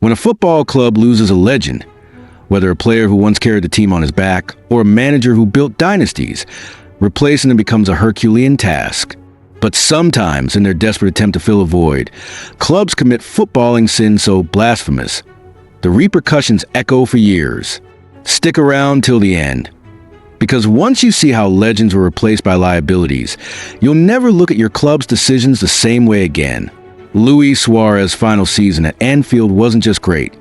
When a football club loses a legend, whether a player who once carried the team on his back or a manager who built dynasties, replacing them becomes a Herculean task. But sometimes, in their desperate attempt to fill a void, clubs commit footballing sins so blasphemous, the repercussions echo for years. Stick around till the end. Because once you see how legends were replaced by liabilities, you'll never look at your club's decisions the same way again. Luis Suarez's final season at Anfield wasn't just great,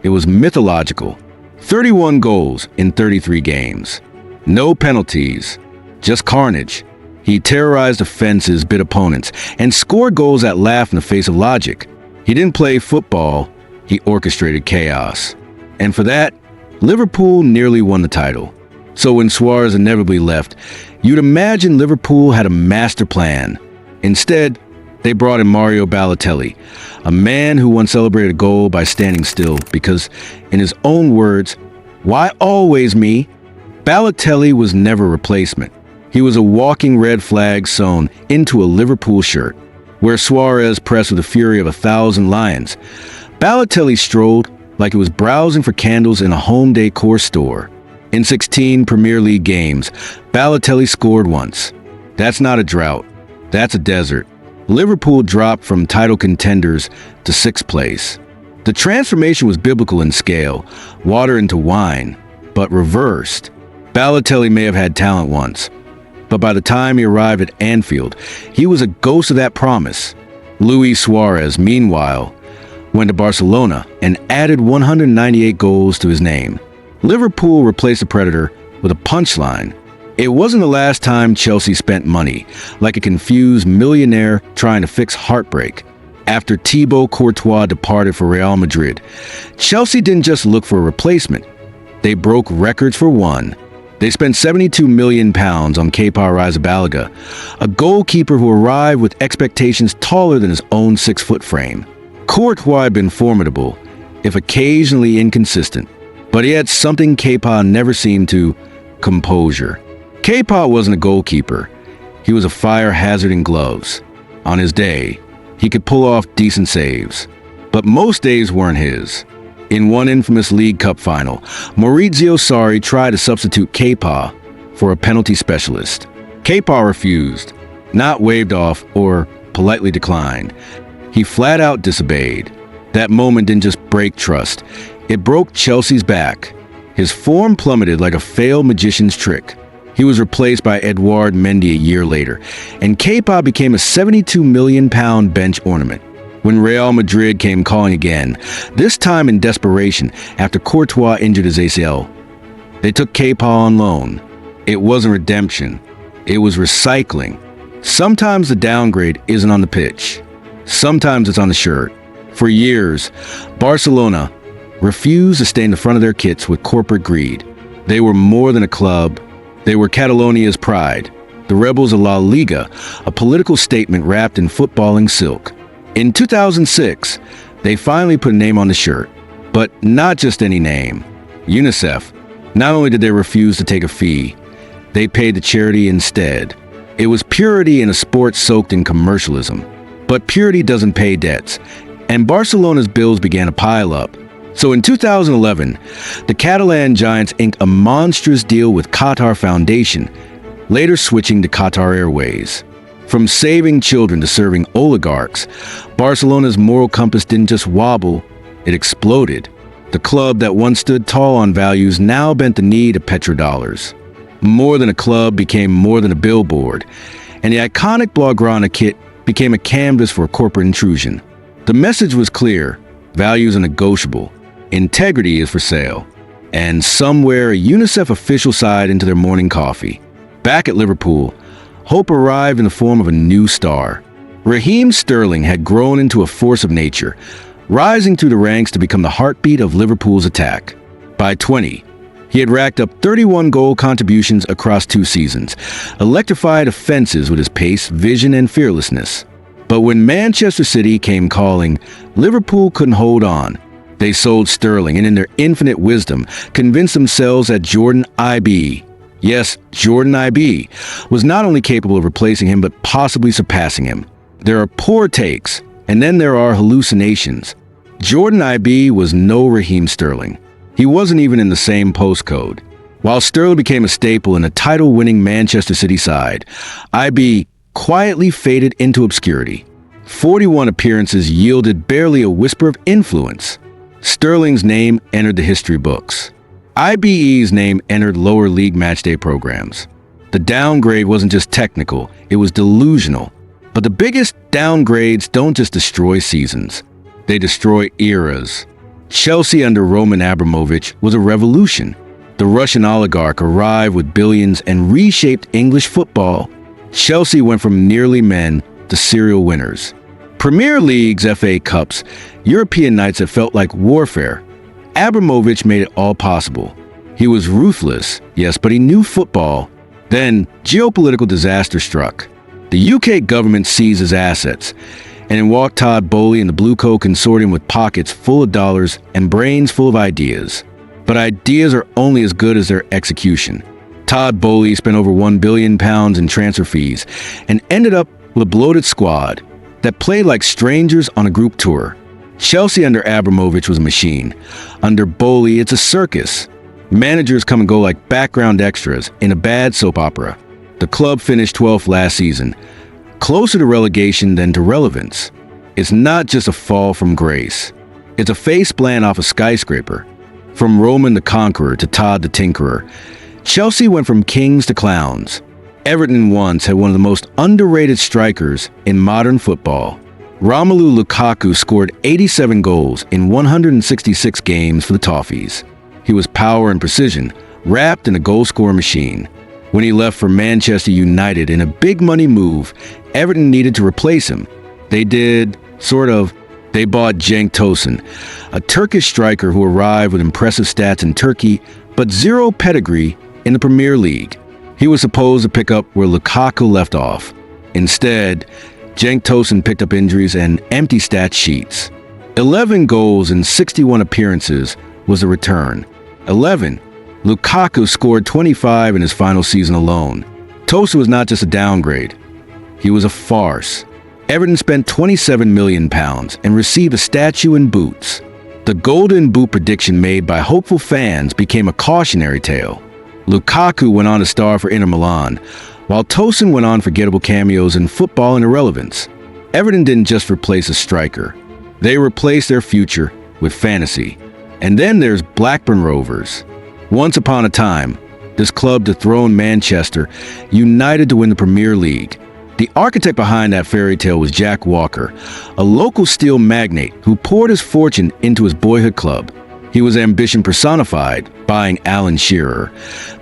it was mythological. 31 goals in 33 games. No penalties, just carnage. He terrorized defenses, bit opponents, and scored goals that laughed in the face of logic. He didn't play football, he orchestrated chaos. And for that, Liverpool nearly won the title. So when Suarez inevitably left, you'd imagine Liverpool had a master plan. Instead, they brought in Mario Balotelli, a man who once celebrated a goal by standing still because, in his own words, "Why always me?" Balotelli was never a replacement. He was a walking red flag sewn into a Liverpool shirt. Where Suarez pressed with the fury of 1,000 lions, Balotelli strolled like he was browsing for candles in a home decor store. In 16 Premier League games, Balotelli scored once. That's not a drought. That's a desert. Liverpool dropped from title contenders to 6th place. The transformation was biblical in scale, water into wine, but reversed. Balotelli may have had talent once, but by the time he arrived at Anfield, he was a ghost of that promise. Luis Suarez, meanwhile, went to Barcelona and added 198 goals to his name. Liverpool replaced the Predator with a punchline. It wasn't the last time Chelsea spent money, like a confused millionaire trying to fix heartbreak. After Thibaut Courtois departed for Real Madrid, Chelsea didn't just look for a replacement. They broke records for one. They spent £72 million on Kepa Arrizabalaga, a goalkeeper who arrived with expectations taller than his own 6-foot frame. Courtois had been formidable, if occasionally inconsistent, but he had something Kepa never seemed to: composure. Kepa wasn't a goalkeeper. He was a fire hazard in gloves. On his day, he could pull off decent saves, but most days weren't his. In one infamous League Cup final, Maurizio Sarri tried to substitute Kepa for a penalty specialist. Kepa refused, not waved off or politely declined. He flat out disobeyed. That moment didn't just break trust, it broke Chelsea's back. His form plummeted like a failed magician's trick. He was replaced by Edouard Mendy a year later, and Kepa became a £72 million bench ornament. When Real Madrid came calling again, this time in desperation after Courtois injured his ACL, they took Kepa on loan. It wasn't redemption, it was recycling. Sometimes the downgrade isn't on the pitch. Sometimes it's on the shirt. For years, Barcelona refused to stain the front of their kits with corporate greed. They were more than a club. They were Catalonia's pride, the rebels of La Liga, a political statement wrapped in footballing silk. In 2006, they finally put a name on the shirt, but not just any name. UNICEF. Not only did they refuse to take a fee, they paid the charity instead. It was purity in a sport soaked in commercialism. But purity doesn't pay debts, and Barcelona's bills began to pile up. So in 2011, the Catalan Giants inked a monstrous deal with Qatar Foundation, later switching to Qatar Airways. From saving children to serving oligarchs, Barcelona's moral compass didn't just wobble, it exploded. The club that once stood tall on values now bent the knee to petrodollars. More than a club became more than a billboard, and the iconic Blaugrana kit became a canvas for corporate intrusion. The message was clear: values are negotiable, integrity is for sale. And somewhere a UNICEF official sighed into their morning coffee. Back at Liverpool, hope arrived in the form of a new star. Raheem Sterling had grown into a force of nature, rising through the ranks to become the heartbeat of Liverpool's attack. By 20, he had racked up 31 goal contributions across 2 seasons, electrified offenses with his pace, vision, and fearlessness. But when Manchester City came calling, Liverpool couldn't hold on. They sold Sterling and in their infinite wisdom convinced themselves that Jordan IB, yes, Jordan IB, was not only capable of replacing him but possibly surpassing him. There are poor takes, and then there are hallucinations. Jordan IB was no Raheem Sterling. He wasn't even in the same postcode. While Sterling became a staple in a title-winning Manchester City side, IB quietly faded into obscurity. 41 appearances yielded barely a whisper of influence. Sterling's name entered the history books. IBE's name entered lower league matchday programs. The downgrade wasn't just technical, it was delusional. But the biggest downgrades don't just destroy seasons. They destroy eras. Chelsea under Roman Abramovich was a revolution. The Russian oligarch arrived with billions and reshaped English football. Chelsea went from nearly men to serial winners. Premier Leagues, FA Cups, European nights that felt like warfare. Abramovich made it all possible. He was ruthless, yes, but he knew football. Then, geopolitical disaster struck. The UK government seized his assets, and in walked Todd Boehly and the Blue Coat Consortium with pockets full of dollars and brains full of ideas. But ideas are only as good as their execution. Todd Boehly spent over £1 billion in transfer fees and ended up with a bloated squad that played like strangers on a group tour. Chelsea under Abramovich was a machine. Under Boehly, it's a circus. Managers come and go like background extras in a bad soap opera. The club finished 12th last season, closer to relegation than to relevance. It's not just a fall from grace. It's a faceplant off a skyscraper. From Roman the Conqueror to Todd the Tinkerer, Chelsea went from kings to clowns. Everton once had one of the most underrated strikers in modern football. Romelu Lukaku scored 87 goals in 166 games for the Toffees. He was power and precision, wrapped in a goal-scoring machine. When he left for Manchester United in a big-money move, Everton needed to replace him. They did, sort of. They bought Cenk Tosun, a Turkish striker who arrived with impressive stats in Turkey, but zero pedigree in the Premier League. He was supposed to pick up where Lukaku left off. Instead, Cenk Tosun picked up injuries and empty stat sheets. 11 goals in 61 appearances was the return. 11. Lukaku scored 25 in his final season alone. Tosun was not just a downgrade. He was a farce. Everton spent £27 million and received a statue and boots. The Golden Boot prediction made by hopeful fans became a cautionary tale. Lukaku went on to star for Inter Milan, while Tosun went on forgettable cameos in football and irrelevance. Everton didn't just replace a striker. They replaced their future with fantasy. And then there's Blackburn Rovers. Once upon a time, this club dethroned Manchester United to win the Premier League. The architect behind that fairy tale was Jack Walker, a local steel magnate who poured his fortune into his boyhood club. He was ambition personified, buying Alan Shearer,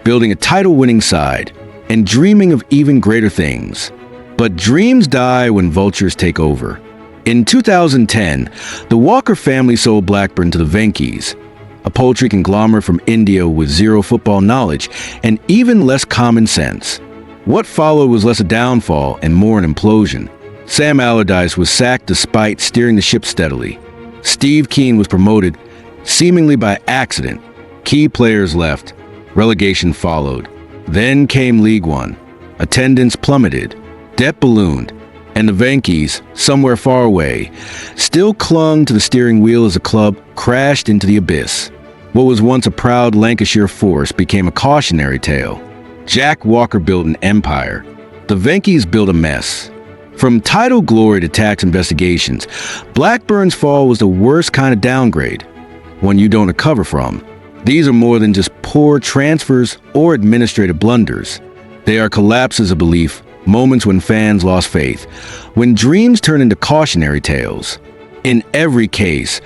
building a title-winning side, and dreaming of even greater things. But dreams die when vultures take over. In 2010, the Walker family sold Blackburn to the Venkies, a poultry conglomerate from India with zero football knowledge and even less common sense. What followed was less a downfall and more an implosion. Sam Allardyce was sacked despite steering the ship steadily. Steve Keane was promoted, seemingly by accident. Key players left. Relegation followed. Then came League One. Attendance plummeted. Debt ballooned. And the Venkies, somewhere far away, still clung to the steering wheel as the club crashed into the abyss. What was once a proud Lancashire force became a cautionary tale. Jack Walker built an empire. The Venkies built a mess. From title glory to tax investigations, Blackburn's fall was the worst kind of downgrade, one you don't recover from. These are more than just poor transfers or administrative blunders. They are collapses of belief, moments when fans lost faith, when dreams turned into cautionary tales. In every case,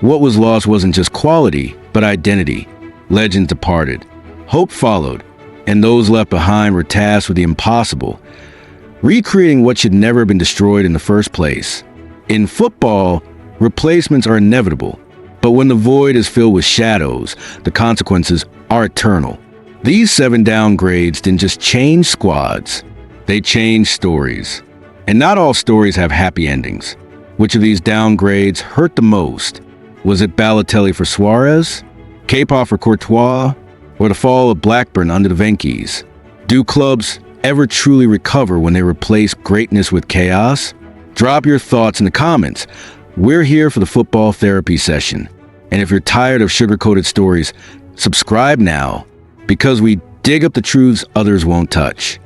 what was lost wasn't just quality, but identity. Legends departed. Hope followed, and those left behind were tasked with the impossible, recreating what should never have been destroyed in the first place. In football, replacements are inevitable, but when the void is filled with shadows, the consequences are eternal. These 7 downgrades didn't just change squads, they changed stories. And not all stories have happy endings. Which of these downgrades hurt the most? Was it Balotelli for Suarez? Kepa for Courtois? Or the fall of Blackburn under the Venkies? Do clubs ever truly recover when they replace greatness with chaos? Drop your thoughts in the comments. We're here for the football therapy session. And if you're tired of sugar-coated stories, subscribe now, because we dig up the truths others won't touch.